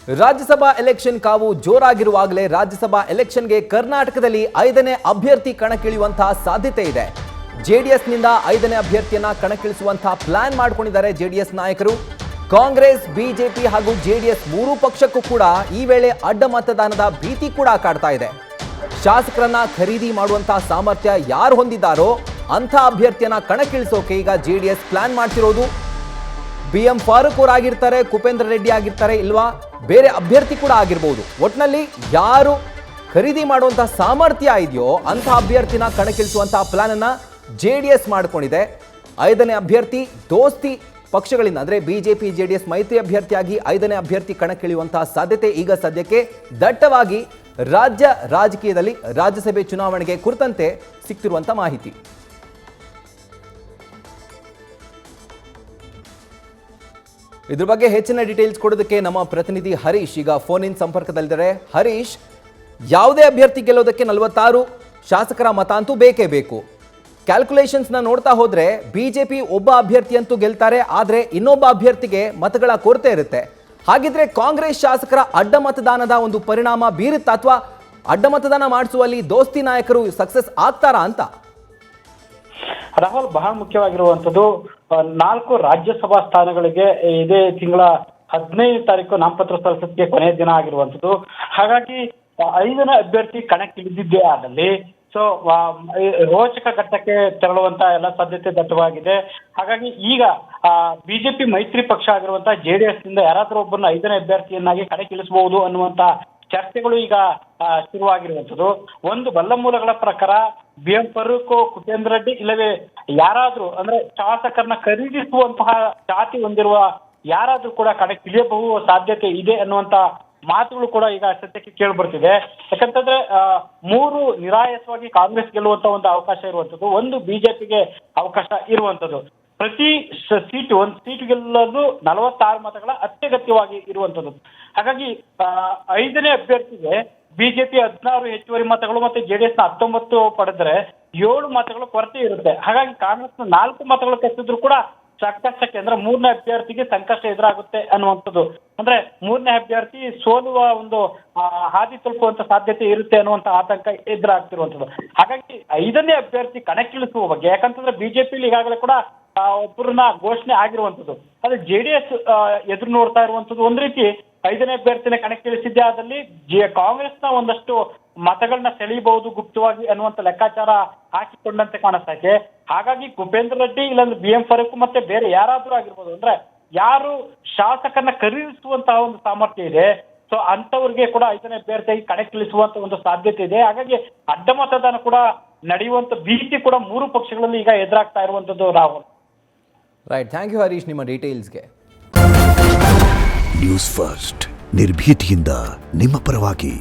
Rajya Sabha election ಕಾವು ಜೋರಾಗಿರುವಾಗಲೇ ರಾಜ್ಯಸಭಾ ಎಲೆಕ್ಷನ್ಗೆ ಕರ್ನಾಟಕದಲ್ಲಿ 5ನೇ ಅಭ್ಯರ್ಥಿ ಕಣಕ್ಕಿಳಿಯುವಂತಹ ಸಾಧ್ಯತೆ ಇದೆ. ಜೆಡಿಎಸ್ನಿಂದ 5ನೇ ಅಭ್ಯರ್ಥಿಯನ್ನ ಕಣಕ್ಕಿಳಿಸುವಂತಹ ಪ್ಲಾನ್ ಮಾಡಿಕೊಂಡಿದ್ದಾರೆ ಜೆಡಿಎಸ್ ನಾಯಕರು. ಕಾಂಗ್ರೆಸ್, ಬಿಜೆಪಿ ಹಾಗೂ ಜೆಡಿಎಸ್ ಮೂರೂ ಪಕ್ಷಕ್ಕೂ ಕೂಡ ಈ ವೇಳೆ ಅಡ್ಡ ಮತದಾನದ ಭೀತಿ ಕೂಡ ಕಾಡ್ತಾ ಇದೆ. ಶಾಸಕರನ್ನ ಖರೀದಿ ಮಾಡುವಂತಹ ಸಾಮರ್ಥ್ಯ ಯಾರು ಹೊಂದಿದ್ದಾರೋ ಅಂಥ ಅಭ್ಯರ್ಥಿಯನ್ನ ಕಣಕ್ಕಿಳಿಸೋಕೆ ಈಗ ಜೆಡಿಎಸ್ ಪ್ಲಾನ್ ಮಾಡ್ತಿರೋದು. BM ಫಾರೂಕ್ ಅವರಾಗಿರ್ತಾರೆ, ಕುಪೇಂದ್ರ ರೆಡ್ಡಿ ಆಗಿರ್ತಾರೆ, ಇಲ್ವಾ ಬೇರೆ ಅಭ್ಯರ್ಥಿ ಕೂಡ ಆಗಿರ್ಬೋದು. ಒಟ್ಟಿನಲ್ಲಿ ಯಾರು ಖರೀದಿ ಮಾಡುವಂತಹ ಸಾಮರ್ಥ್ಯ ಇದೆಯೋ ಅಂಥ ಅಭ್ಯರ್ಥಿನ ಕಣಕ್ಕಿಳಿಸುವಂತಹ ಪ್ಲಾನ್ ಅನ್ನ ಜೆಡಿಎಸ್ ಮಾಡಿಕೊಂಡಿದೆ. 5ನೇ ಅಭ್ಯರ್ಥಿ ದೋಸ್ತಿ ಪಕ್ಷಗಳಿಂದ ಅಂದ್ರೆ ಬಿಜೆಪಿ ಜೆಡಿಎಸ್ ಮೈತ್ರಿ ಅಭ್ಯರ್ಥಿಯಾಗಿ 5ನೇ ಅಭ್ಯರ್ಥಿ ಕಣಕ್ಕಿಳಿಯುವಂತಹ ಸಾಧ್ಯತೆ ಈಗ ಸದ್ಯಕ್ಕೆ ದಟ್ಟವಾಗಿ ರಾಜ್ಯ ರಾಜಕೀಯದಲ್ಲಿ ರಾಜ್ಯಸಭೆ ಚುನಾವಣೆಗೆ ಕುರಿತಂತೆ ಸಿಕ್ತಿರುವಂತಹ ಮಾಹಿತಿ. ಇದ್ರ ಬಗ್ಗೆ ಹೆಚ್ಚಿನ ಡೀಟೇಲ್ಸ್ ಕೊಡೋದಕ್ಕೆ ನಮ್ಮ ಪ್ರತಿನಿಧಿ ಹರೀಶ್ ಈಗ ಫೋನ್ ಇನ್ ಸಂಪರ್ಕದಲ್ಲಿದ್ದಾರೆ. ಹರೀಶ್, ಯಾವುದೇ ಅಭ್ಯರ್ಥಿ ಗೆಲ್ಲೋದಕ್ಕೆ 46 ಶಾಸಕರ ಮತ ಅಂತೂ ಬೇಕೇ ಬೇಕು. ಕ್ಯಾಲ್ಕುಲೇಷನ್ಸ್ನ ನೋಡ್ತಾ ಹೋದ್ರೆ ಬಿಜೆಪಿ ಒಬ್ಬ ಅಭ್ಯರ್ಥಿ ಅಂತೂ ಗೆಲ್ತಾರೆ, ಆದರೆ ಇನ್ನೊಬ್ಬ ಅಭ್ಯರ್ಥಿಗೆ ಮತಗಳ ಕೊರತೆ ಇರುತ್ತೆ. ಹಾಗಿದ್ರೆ ಕಾಂಗ್ರೆಸ್ ಶಾಸಕರ ಅಡ್ಡ ಮತದಾನದ ಒಂದು ಪರಿಣಾಮ ಬೀರುತ್ತಾ ಅಥವಾ ಅಡ್ಡ ಮತದಾನ ಮಾಡಿಸುವಲ್ಲಿ ದೋಸ್ತಿ ನಾಯಕರು ಸಕ್ಸಸ್ ಆಗ್ತಾರಾ ಅಂತ? ರಾಹುಲ್, ಬಹಳ ಮುಖ್ಯವಾಗಿರುವಂತದ್ದು 4 ರಾಜ್ಯಸಭಾ ಸ್ಥಾನಗಳಿಗೆ ಇದೇ ತಿಂಗಳ 15ನೇ ತಾರೀಕು ನಾಮಪತ್ರ ಸಲ್ಲಿಸಲಿಕ್ಕೆ ಕೊನೆಯ ದಿನ ಆಗಿರುವಂತದ್ದು. ಹಾಗಾಗಿ 5ನೇ ಅಭ್ಯರ್ಥಿ ಕಣಕ್ಕಿಳಿದಿದ್ದೇ ಆದಲ್ಲಿ ರೋಚಕ ಘಟ್ಟಕ್ಕೆ ತೆರಳುವಂತ ಎಲ್ಲ ಸಾಧ್ಯತೆ ದಟ್ಟವಾಗಿದೆ. ಹಾಗಾಗಿ ಈಗ ಬಿಜೆಪಿ ಮೈತ್ರಿ ಪಕ್ಷ ಆಗಿರುವಂತಹ ಜೆಡಿಎಸ್ ನಿಂದ ಯಾರಾದ್ರೂ ಒಬ್ಬರನ್ನ 5ನೇ ಅಭ್ಯರ್ಥಿಯನ್ನಾಗಿ ಕಣಕ್ಕಿಳಿಸಬಹುದು ಅನ್ನುವಂತ ಚರ್ಚೆಗಳು ಈಗ ಶುರುವಾಗಿರುವಂತದ್ದು. ಒಂದು ಬಲ್ಲ ಮೂಲಗಳ ಪ್ರಕಾರ BM ಫಾರೂಕ್, ಕುಪೇಂದ್ರ ರೆಡ್ಡಿ ಇಲ್ಲವೇ ಯಾರಾದ್ರೂ ಅಂದ್ರೆ ಶಾಸಕರನ್ನ ಖರೀದಿಸುವಂತಹ ಜಾತಿ ಹೊಂದಿರುವ ಯಾರಾದ್ರೂ ಕೂಡ ಕಣಕ್ಕಿಳಿಯಬಹು ಸಾಧ್ಯತೆ ಇದೆ ಅನ್ನುವಂತ ಮಾತುಗಳು ಕೂಡ ಈಗ ಸದ್ಯಕ್ಕೆ ಕೇಳಿ ಬರ್ತಿದೆ. ಯಾಕಂತಂದ್ರೆ 3 ನಿರಾಯಸವಾಗಿ ಕಾಂಗ್ರೆಸ್ ಗೆಲ್ಲುವಂತ ಒಂದು ಅವಕಾಶ ಇರುವಂತದ್ದು, ಒಂದು ಬಿಜೆಪಿಗೆ ಅವಕಾಶ ಇರುವಂತದ್ದು. ಪ್ರತಿ ಒಂದು ಸೀಟು ಗೆಲ್ಲಲು 46 ಮತಗಳ ಅತ್ಯಗತ್ಯವಾಗಿ ಇರುವಂತದ್ದು. ಹಾಗಾಗಿ 5ನೇ ಅಭ್ಯರ್ಥಿಗೆ ಬಿಜೆಪಿ 16 ಹೆಚ್ಚುವರಿ ಮತಗಳು ಮತ್ತೆ ಜೆಡಿಎಸ್ 19 ಪಡೆದ್ರೆ 7 ಮತಗಳ ಕೊರತೆ ಇರುತ್ತೆ. ಹಾಗಾಗಿ ಕಾಂಗ್ರೆಸ್ನ 4 ಮತಗಳು ಕಸಿದ್ರು ಕೂಡ ಸಂಕಷ್ಟಕ್ಕೆ ಅಂದ್ರೆ 3ನೇ ಅಭ್ಯರ್ಥಿಗೆ ಸಂಕಷ್ಟ ಎದುರಾಗುತ್ತೆ ಅನ್ನುವಂಥದ್ದು. ಅಂದ್ರೆ 3ನೇ ಅಭ್ಯರ್ಥಿ ಸೋಲುವ ಒಂದು ಹಾದಿ ತಲುಪುವಂತ ಸಾಧ್ಯತೆ ಇರುತ್ತೆ ಅನ್ನುವಂತ ಆತಂಕ ಎದುರಾಗ್ತಿರುವಂಥದ್ದು. ಹಾಗಾಗಿ 5ನೇ ಅಭ್ಯರ್ಥಿ ಕಣಕ್ಕಿಳಿಸುವ ಬಗ್ಗೆ, ಯಾಕಂತಂದ್ರೆ ಬಿಜೆಪಿಲಿ ಈಗಾಗಲೇ ಕೂಡ ಒಬ್ಬರನ್ನ ಘೋಷಣೆ ಆಗಿರುವಂತದ್ದು. ಆದ್ರೆ ಜೆಡಿಎಸ್ ಎದುರು ನೋಡ್ತಾ ಇರುವಂತದ್ದು ಒಂದ್ ರೀತಿ 5ನೇ ಅಭ್ಯರ್ಥಿನ ಕಣಕ್ಕಿಳಿಸಿದ್ದೇ ಆದಲ್ಲಿ ಕಾಂಗ್ರೆಸ್ನ ಒಂದಷ್ಟು ಮತಗಳನ್ನ ಸೆಳೆಯಬಹುದು ಗುಪ್ತವಾಗಿ ಅನ್ನುವಂತ ಲೆಕ್ಕಾಚಾರ ಹಾಕಿಕೊಂಡಂತೆ ಕಾಣಿಸ್ತಾ ಇದೆ. ಹಾಗಾಗಿ ಕುಪೇಂದ್ರ ರೆಡ್ಡಿ ಇಲ್ಲಾಂದ್ರೆ BM ಫಾರೂಕ್ ಮತ್ತೆ ಬೇರೆ ಯಾರಾದ್ರೂ ಆಗಿರ್ಬೋದು, ಅಂದ್ರೆ ಯಾರು ಶಾಸಕರನ್ನ ಖರೀದಿಸುವಂತಹ ಒಂದು ಸಾಮರ್ಥ್ಯ ಇದೆ ಅಂತವ್ರಿಗೆ ಕೂಡ 5ನೇ ಅಭ್ಯರ್ಥಿಯಾಗಿ ಕಣಕ್ಕಿಳಿಸುವಂತ ಒಂದು ಸಾಧ್ಯತೆ ಇದೆ. ಹಾಗಾಗಿ ಅಡ್ಡ ಮತದಾನ ಕೂಡ ನಡೆಯುವಂತ ಭೀತಿ ಕೂಡ 3 ಪಕ್ಷಗಳಲ್ಲಿ ಈಗ ಎದುರಾಗ್ತಾ ಇರುವಂತದ್ದು. Rahul, right, thank you Harish ನಿಮ್ಮ ಡೀಟೇಲ್ಸ್ಗೆ. ನ್ಯೂಸ್ ಫಸ್ಟ್ ನಿರ್ಭೀತಿಯಿಂದ ನಿಮ್ಮ ಪರವಾಗಿ.